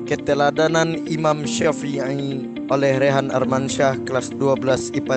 Keteladanan Imam Syafi'i oleh Rehan Armansyah, kelas 12 IPA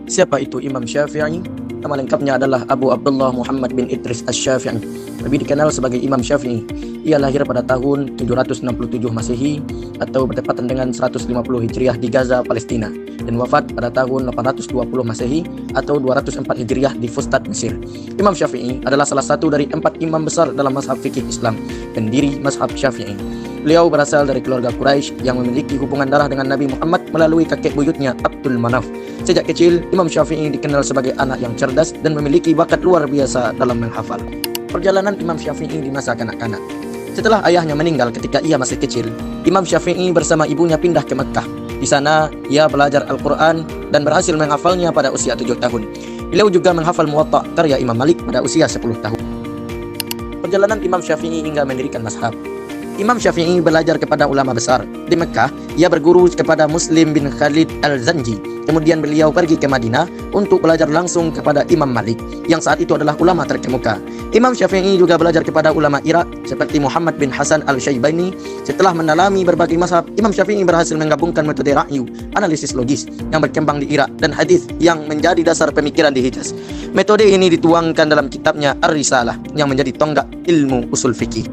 3. Siapa itu Imam Syafi'i? Nama lengkapnya adalah Abu Abdullah Muhammad bin Idris Asy-Syafi'i, lebih dikenal sebagai Imam Syafi'i. Ia lahir pada tahun 767 Masehi atau bertepatan dengan 150 Hijriah di Gaza, Palestina, dan wafat pada tahun 820 Masehi atau 204 Hijriah di Fustat, Mesir. Imam Syafi'i adalah salah satu dari 4 imam besar dalam mazhab fikih Islam, pendiri mazhab Syafi'i. Beliau berasal dari keluarga Quraisy yang memiliki hubungan darah dengan Nabi Muhammad melalui kakek buyutnya Abdul Manaf. Sejak kecil, Imam Syafi'i dikenal sebagai anak yang cerdas dan memiliki bakat luar biasa dalam menghafal. Perjalanan Imam Syafi'i di masa kanak-kanak. Setelah ayahnya meninggal ketika ia masih kecil, Imam Syafi'i bersama ibunya pindah ke Mekkah. Di sana, ia belajar Al-Quran dan berhasil menghafalnya pada usia 7 tahun. Beliau juga menghafal Muwatta karya Imam Malik pada usia 10 tahun. Perjalanan Imam Syafi'i hingga mendirikan mazhab. Imam Syafi'i belajar kepada ulama besar. Di Mekkah, ia berguru kepada Muslim bin Khalid Al-Zanji. Kemudian beliau pergi ke Madinah untuk belajar langsung kepada Imam Malik, yang saat itu adalah ulama terkemuka. Imam Syafi'i juga belajar kepada ulama Irak seperti Muhammad bin Hasan Al-Syaibani. Setelah mendalami berbagai mazhab, Imam Syafi'i berhasil menggabungkan metode ra'yu, analisis logis, yang berkembang di Irak, dan hadis yang menjadi dasar pemikiran di Hijaz. Metode ini dituangkan dalam kitabnya Ar-Risalah yang menjadi tonggak ilmu usul fikih.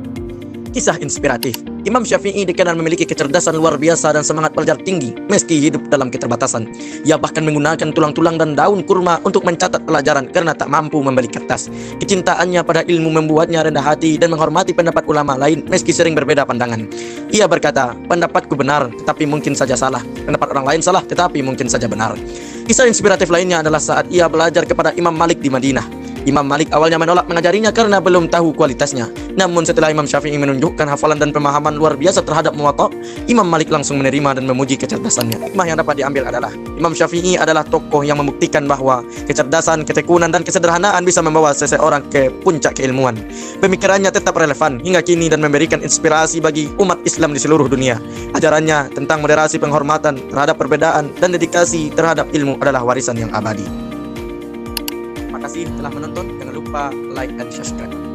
Kisah inspiratif. Imam Syafi'i dikenal memiliki kecerdasan luar biasa dan semangat belajar tinggi meski hidup dalam keterbatasan. Ia bahkan menggunakan tulang-tulang dan daun kurma untuk mencatat pelajaran karena tak mampu membeli kertas. Kecintaannya pada ilmu membuatnya rendah hati dan menghormati pendapat ulama lain meski sering berbeda pandangan. Ia berkata, "Pendapatku benar, tetapi mungkin saja salah. Pendapat orang lain salah, tetapi mungkin saja benar." Kisah inspiratif lainnya adalah saat ia belajar kepada Imam Malik di Madinah. Imam Malik awalnya menolak mengajarinya karena belum tahu kualitasnya. Namun setelah Imam Syafi'i menunjukkan hafalan dan pemahaman luar biasa terhadap Muwatta, Imam Malik langsung menerima dan memuji kecerdasannya. Hikmah yang dapat diambil adalah Imam Syafi'i adalah tokoh yang membuktikan bahwa kecerdasan, ketekunan, dan kesederhanaan bisa membawa seseorang ke puncak keilmuan. Pemikirannya tetap relevan hingga kini dan memberikan inspirasi bagi umat Islam di seluruh dunia. Ajarannya tentang moderasi, penghormatan terhadap perbedaan, dan dedikasi terhadap ilmu adalah warisan yang abadi. Terima kasih telah menonton. Jangan lupa like dan subscribe.